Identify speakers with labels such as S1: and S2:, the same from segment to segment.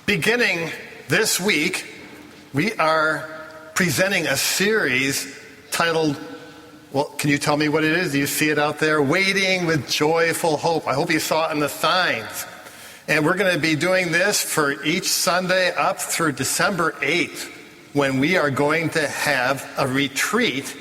S1: Beginning this week, we are presenting a series titled, well, can you tell me what it is? Do you see it out there? Waiting with Joyful Hope. I hope you saw it in the signs. And we're going to be doing this for each Sunday up through December 8th, when we are going to have a retreat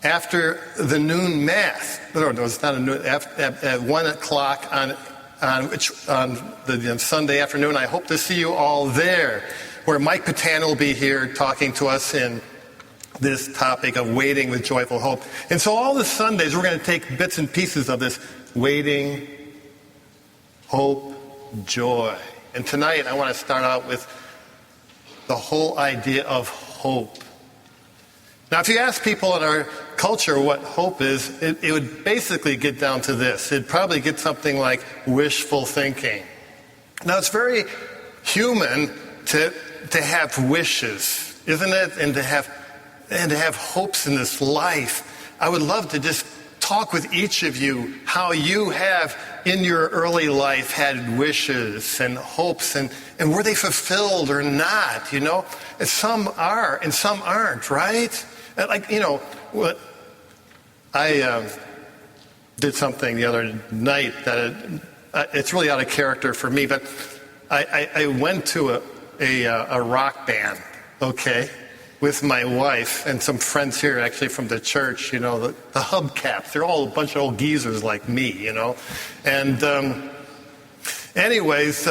S1: after the noon mass. No, it's not a noon, at 1 o'clock on the Sunday afternoon. I hope to see you all there, where Mike Patan will be here talking to us in this topic of waiting with joyful hope. And so all the Sundays, we're going to take bits and pieces of this waiting, hope, joy. And tonight, I want to start out with the whole idea of hope. Now, if you ask people in our culture what hope is, it would basically get down to this. It'd probably get something like wishful thinking. Now, it's very human to have wishes, isn't it? And to have hopes in this life. I would love to just talk with each of you how you have in your early life had wishes and hopes, and were they fulfilled or not, you know? And some are and some aren't, right? Like, you know, I did something the other night that it's really out of character for me, but I went to a rock band, okay, with my wife and some friends here actually from the church, you know, the hubcaps. They're all a bunch of old geezers like me, you know. And anyways,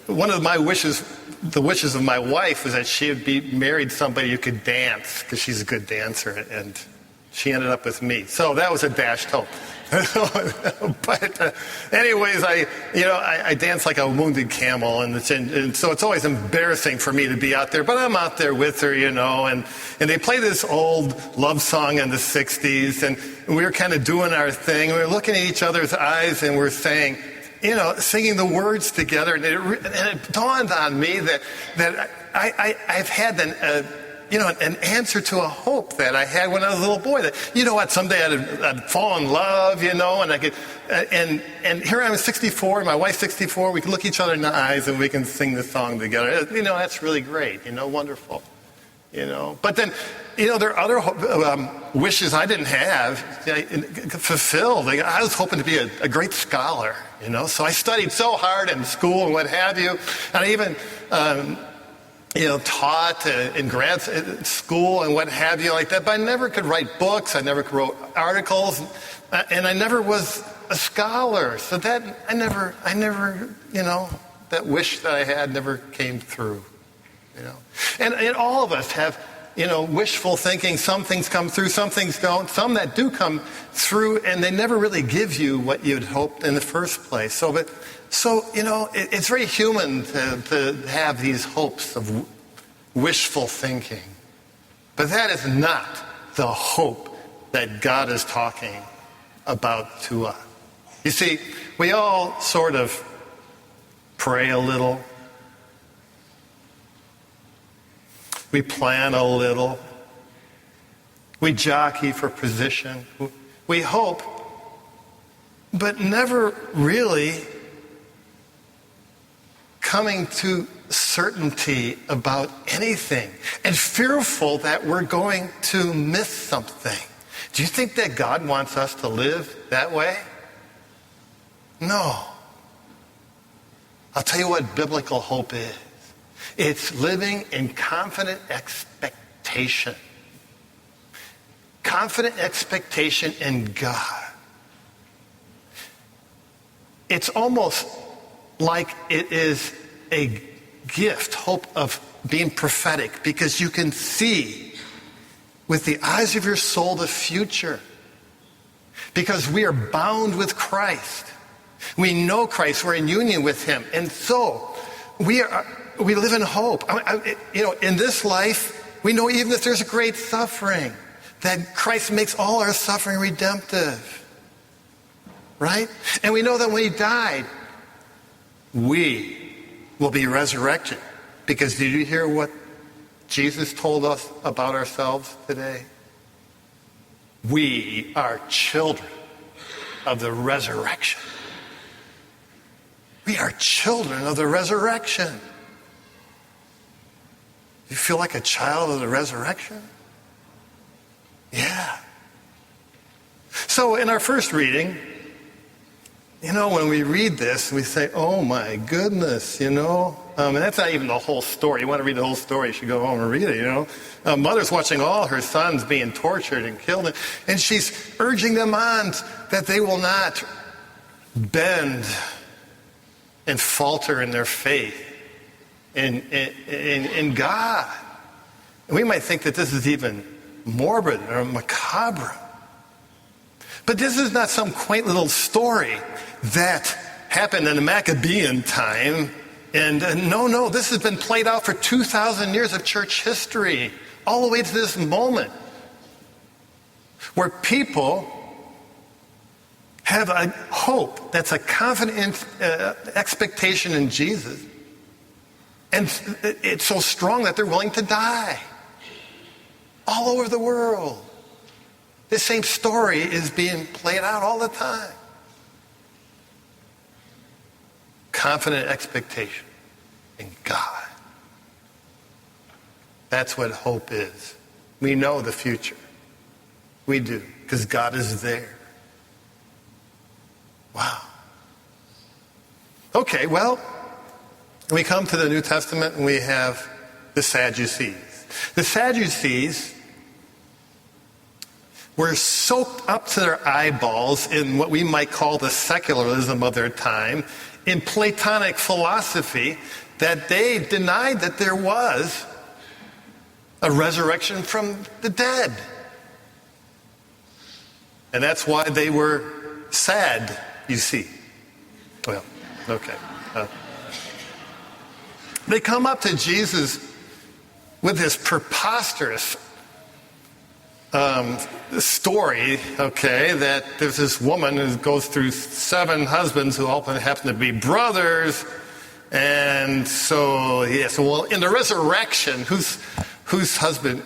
S1: one of my wishes, the wishes of my wife, was that she would be married somebody who could dance, because she's a good dancer, and she ended up with me. So that was a dashed hope. But anyways, I dance like a wounded camel, and so it's always embarrassing for me to be out there. But I'm out there with her, you know, and they play this old love song in the 60s, and we were kind of doing our thing. We were looking at each other's eyes, and we're saying, you know, singing the words together, and it dawned on me that I've had an answer to a hope that I had when I was a little boy. That, you know what, someday I'd fall in love, you know, and I could, and here I'm 64, my wife's 64. We can look each other in the eyes and we can sing the song together. You know, that's really great. You know, wonderful. You know, but then, you know, there are other wishes I didn't have fulfilled. Like, I was hoping to be a great scholar, you know, so I studied so hard in school and what have you, and I even, taught in grad school and what have you like that. But I never could write books. I never could write articles, and I never was a scholar. So that I never, you know, that wish that I had never came through. You know, and all of us have, you know, wishful thinking. Some things come through, some things don't. Some that do come through, and they never really give you what you'd hoped in the first place. So you know, it's very human to have these hopes of wishful thinking, but that is not the hope that God is talking about to us. You see, we all sort of pray a little. We plan a little. We jockey for position. We hope, but never really coming to certainty about anything, and fearful that we're going to miss something. Do you think that God wants us to live that way? No. I'll tell you what biblical hope is. It's living in confident expectation. Confident expectation in God. It's almost like it is a gift, hope of being prophetic, because you can see with the eyes of your soul the future. Because we are bound with Christ. We know Christ. We're in union with him. And so we live in hope. In this life, we know even if there's a great suffering, that Christ makes all our suffering redemptive. Right? And we know that when he died, we will be resurrected. Because did you hear what Jesus told us about ourselves today? We are children of the resurrection. We are children of the resurrection. You feel like a child of the resurrection? Yeah. So in our first reading, when we read this, we say, oh my goodness, and that's not even the whole story. You want to read the whole story, you should go home and read it, A mother's watching all her sons being tortured and killed, and she's urging them on that they will not bend and falter in their faith in God. And we might think that this is even morbid or macabre. But this is not some quaint little story that happened in the Maccabean time. And no, this has been played out for 2,000 years of church history, all the way to this moment, where people have a hope that's a confident expectation in Jesus. And it's so strong that they're willing to die all over the world. This same story is being played out all the time. Confident expectation in God. That's what hope is. We know the future. We do, because God is there. Wow. Okay, well, we come to the New Testament and we have the Sadducees. The Sadducees were soaked up to their eyeballs in what we might call the secularism of their time, in Platonic philosophy, that they denied that there was a resurrection from the dead. And that's why they were sad, you see. Well, okay. They come up to Jesus with this preposterous story, okay, that there's this woman who goes through 7 husbands who all happen to be brothers. And so, well, in the resurrection, whose husband,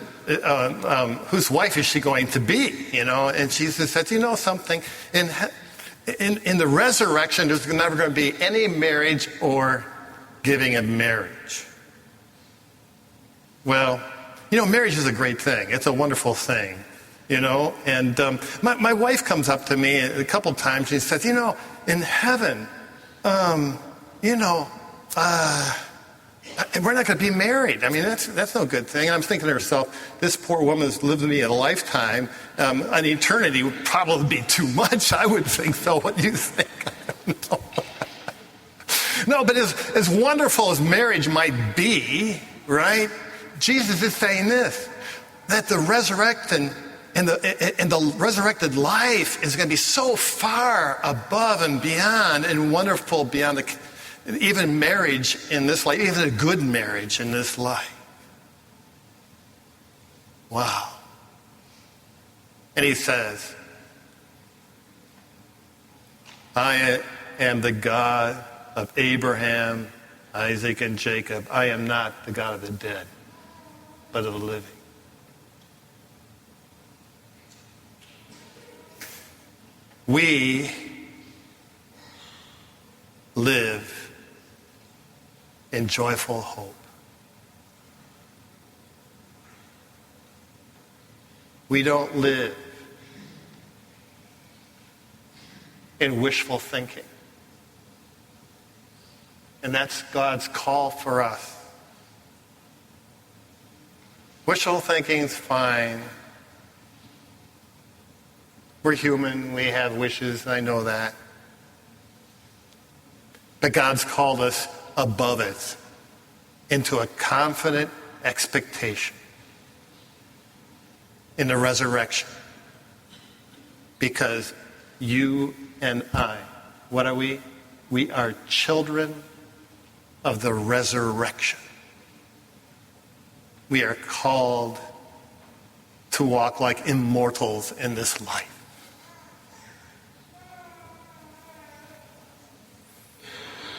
S1: whose wife is she going to be, And Jesus says, something, in the resurrection, there's never going to be any marriage or giving of marriage. Well, marriage is a great thing. It's a wonderful thing, And my wife comes up to me a couple times and she says, in heaven, we're not going to be married. I mean, that's no good thing. And I'm thinking to myself, this poor woman has lived with me a lifetime. An eternity would probably be too much. I would think so. What do you think? I don't know. No, but as wonderful as marriage might be, right? Jesus is saying this, that the resurrection and the resurrected life is going to be so far above and beyond and wonderful beyond even marriage in this life, even a good marriage in this life. Wow. And he says, I am the God of Abraham, Isaac, and Jacob. I am not the God of the dead, but of the living. We live in joyful hope. We don't live in wishful thinking. And that's God's call for us. Wishful thinking's fine. We're human, we have wishes, I know that. But God's called us above it into a confident expectation in the resurrection. Because you and I, what are we? We are children of the resurrection. We are called to walk like immortals in this life.